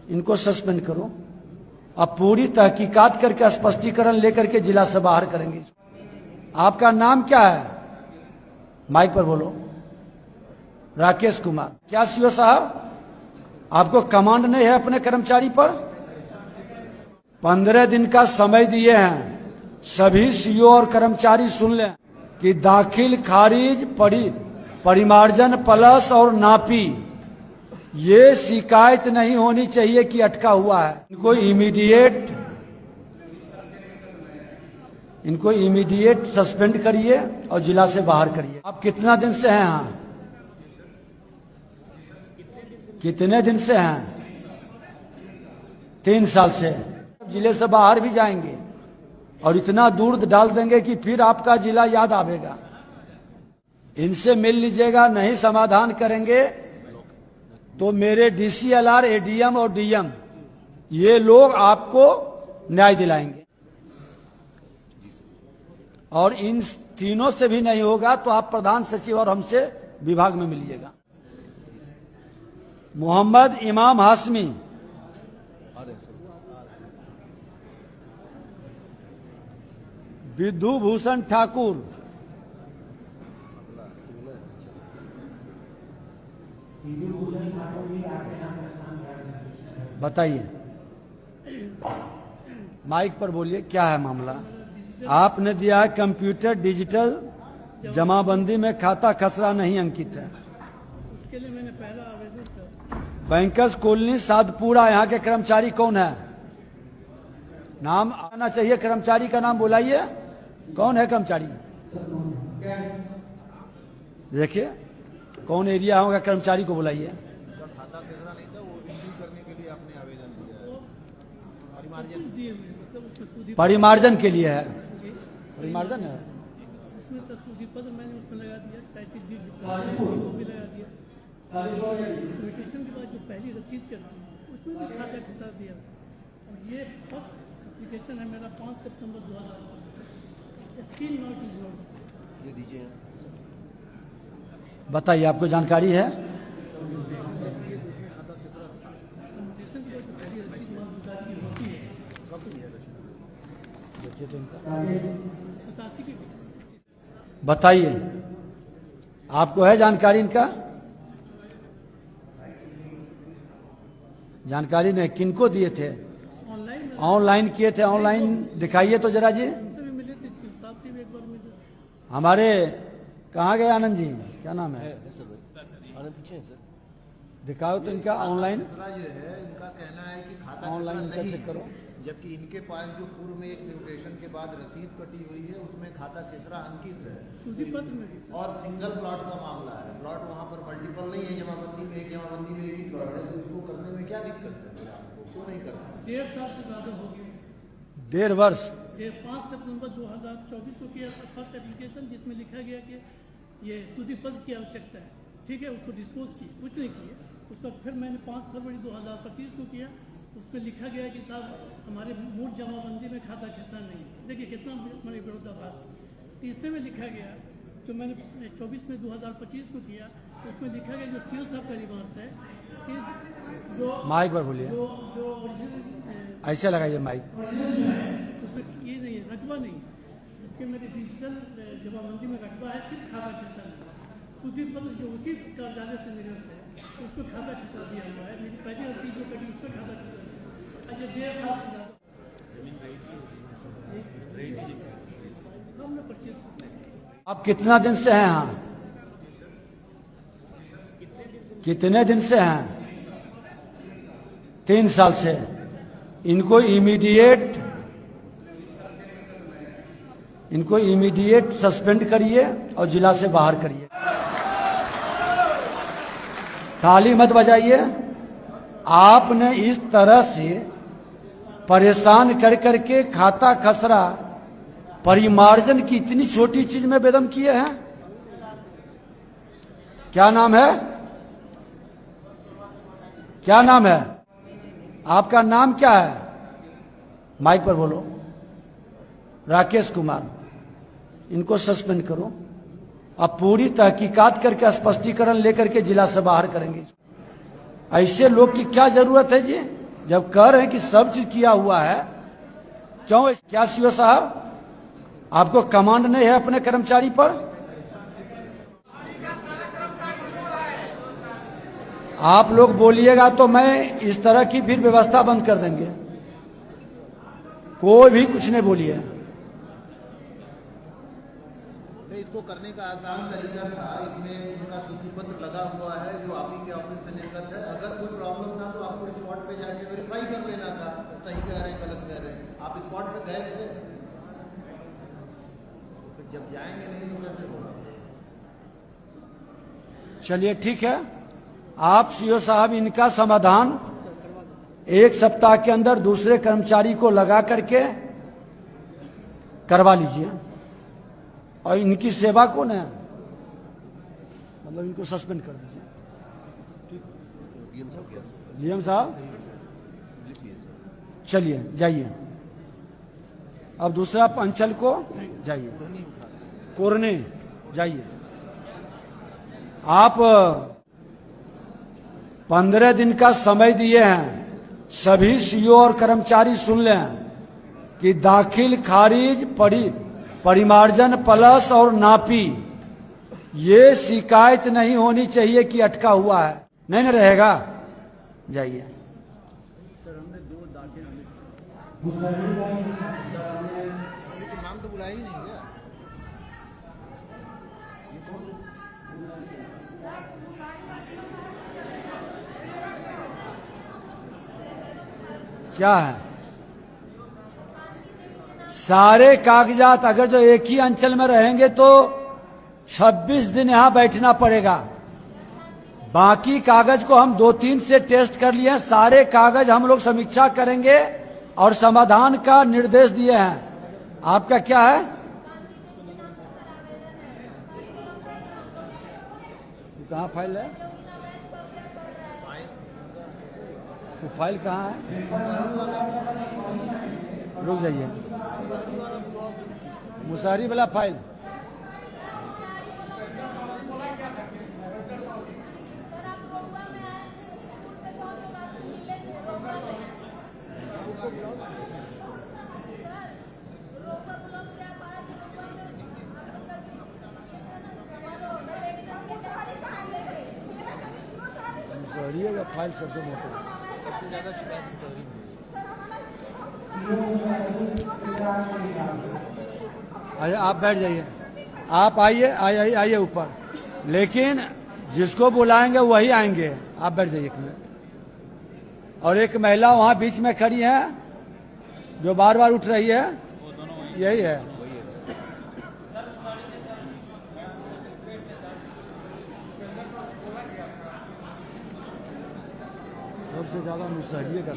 इनको सस्पेंड करो। अब पूरी तहकीकात करके स्पष्टीकरण लेकर के जिला से बाहर करेंगे। आपका नाम क्या है? माइक पर बोलो। राकेश कुमार। क्या सीओ साहब, आपको कमांड नहीं है अपने कर्मचारी पर? 15 दिन का समय दिए हैं। सभी सीओ और कर्मचारी सुन लें कि दाखिल, खारिज, परिमार्जन प्लस और नापी, ये शिकायत नहीं होनी चाहिए कि अटका हुआ है। इनको इमीडिएट सस्पेंड करिए और जिला से बाहर करिए। आप कितना दिन से हैं यहाँ? कितने दिन से हैं? 3 साल से। जिले से बाहर भी जाएंगे और इतना दूर डाल देंगे कि फिर आपका जिला याद आवेगा। इनसे मिल लीजिएगा, नहीं समाधान करेंगे तो मेरे DCLR, ADM और DM ये लोग आपको न्याय दिलाएंगे। और इन तीनों से भी नहीं होगा तो आप प्रधान सचिव और हमसे विभाग में मिलिएगा। मोहम्मद इमाम हाशमी, विधु भूषण ठाकुर, बताइए। माइक पर बोलिए, क्या है मामला? आपने दिया है कंप्यूटर डिजिटल जमाबंदी में खाता खसरा नहीं अंकित है। उसके लिए मैंने पहला आवेदन सर। बैंकर्स कॉलोनी साधपुरा, यहाँ के कर्मचारी कौन है? नाम आना चाहिए, कर्मचारी का नाम बुलाइए। कौन है कर्मचारी? देखिए कौन एरिया होगा, कर्मचारी को बुलाइए। खाता खसरा नहीं था, वो रिन्यू करने के लिए आपने आवेदन दिया है। परिमार्जन के लिए है। परिमार्जन है उसमें सर सूदी पद मैंने उसमें लगा दिया, टाइटल डीड वो भी लगा दिया। म्यूटेशन के बाद जो पहली रसीद करती है उसमें भी खाता खसरा दिया। और ये फर्स्ट एप्लीकेशन है मेरा 5 सितंबर 2016। Still not involve. ये दीजिए। बताइए, आपको जानकारी है? म्यूटेशन के बाद जो पहली रसीद मामलदारी की होती है 87 की। बताइए, आपको है जानकारी इनका? जानकारी नहीं। किनको दिए थे? ऑनलाइन किए थे। ऑनलाइन दिखाइए तो जरा जी। उनसे भी मिले थे, साहब से भी एक बार मिले। हमारे कहाँ गए आनंद जी? क्या नाम है? आनंद पीछे है सर। दिखाओ तो इनका ऑनलाइन। खसरा जो है, इनका कहना है कि खाता ऑनलाइन खसरा कैसे नहीं करो? है। जबकि इनके पास जो पूर्व में एक म्यूटेशन के बाद रसीद कटी हुई है उसमें खाता खसरा अंकित है सूदी पत्र में भी सर। और सिंगल प्लॉट का मामला है। प्लॉट वहाँ पर मल्टीपल नहीं है, जमाबंदी में एक ही प्लॉट है। तो इसको करने में क्या दिक्कत है आपको? क्यों नहीं करना? 1.5 साल से ज्यादा हो गया। 1.5 वर्ष। 5 सितंबर 2024 को किया फर्स्ट एप्लीकेशन, जिसमें लिखा गया कि ये सूदी पत्र की आवश्यकता है। ठीक है, उसको डिस्पोज की, कुछ नहीं किया। उसका फिर मैंने 5 फरवरी 2025 को किया। उसमें लिखा गया कि साहब हमारे मूल जमाबंदी में खाता खसरा नहीं है। देखिए कितना बड़ी विरोधाभास। तीसरे में लिखा गया, जो मैंने 24 में 2025 को किया, उसमें लिखा गया जो सीओ साहब का रिवर्स है कि जो माइक पर बोलिए। जो ओरिजिनल ऐसे लगाइए माइक। उसमें ये नहीं है, रकबा नहीं है। जबकि मेरी डिजिटल जमाबंदी में रकबा है, सिर्फ खाता खसरा। सूदी पत्र जो उसी कार्यालय से निर्गत है उसमें खाता खसरा दिया हुआ है। मेरी पहली रसीद जो कटी उस पर खाता खसरा। आज 1.5 साल से ज्यादा हमने परचेज किया। आप कितना दिन से हैं यहाँ? कितने दिन से हैं? 3 साल से। इनको इमीडिएट सस्पेंड करिए और जिला से बाहर करिए। ताली मत बजाइए। आपने इस तरह से परेशान कर करके खाता खसरा परिमार्जन की इतनी छोटी चीज में बेदम किए हैं। क्या नाम है? क्या नाम है? आपका नाम क्या है? माइक पर बोलो। राकेश कुमार। इनको सस्पेंड करो। अब पूरी तहकीकात करके स्पष्टीकरण लेकर के जिला से बाहर करेंगे। ऐसे लोग की क्या जरूरत है जी? जब कह रहे हैं कि सब चीज किया हुआ है, क्यों? क्या सीओ साहब, आपको कमांड नहीं है अपने कर्मचारी पर? आप लोग बोलिएगा तो मैं इस तरह की फिर व्यवस्था बंद कर देंगे। कोई भी कुछ नहीं बोलिए। इसको करने का आसान तरीका था, इसमें उनका सूचीपत्र लगा हुआ है जो आप ही के ऑफिस से निर्गत है। अगर कोई प्रॉब्लम था तो आपको स्पॉट पे जाके वेरीफाई कर लेना था, सही कह रहे हैं गलत कह रहे हैं। आप स्पॉट पे गए थे, तो जब जाएंगे नहीं तो कैसे होगा? चलिए ठीक है, आप सीओ साहब इनका समाधान 1 सप्ताह के अंदर दूसरे कर्मचारी को लगा करके करवा लीजिए। और इनकी सेवा को ना, मतलब इनको सस्पेंड कर दीजिए। जीएम साहब चलिए जाइए, अब दूसरा अंचल को जाइए, कोरने जाइए। आप 15 दिन का समय दिए हैं, सभी सीओ और कर्मचारी सुन लें कि दाखिल, खारिज, परिमार्जन प्लस और नापी, ये शिकायत नहीं होनी चाहिए कि अटका हुआ है। नहीं ना रहेगा, जाइए। नाम तो बुलाया ही नहीं गया। क्या है? सारे कागजात अगर जो एक ही अंचल में रहेंगे तो 26 दिन यहां बैठना पड़ेगा। बाकी कागज को हम 2-3 से टेस्ट कर लिए हैं, सारे कागज हम लोग समीक्षा करेंगे और समाधान का निर्देश दिए हैं। आपका क्या है? कहाँ फाइल है? तो फाइल कहाँ है? रुक जाइए, मुसारी वाला फाइल। मुसारी का फाइल सबसे मोटा है। सबसे ज्यादा शिकायत मुसहरी में आइए, आप बैठ जाइए, आप आइए आइए आइए ऊपर, लेकिन जिसको बुलाएंगे वही आएंगे। आप बैठ जाइए 1 मिनट। और एक महिला वहां बीच में खड़ी है जो बार बार उठ रही है, यही है। सबसे ज्यादा मुसहरी का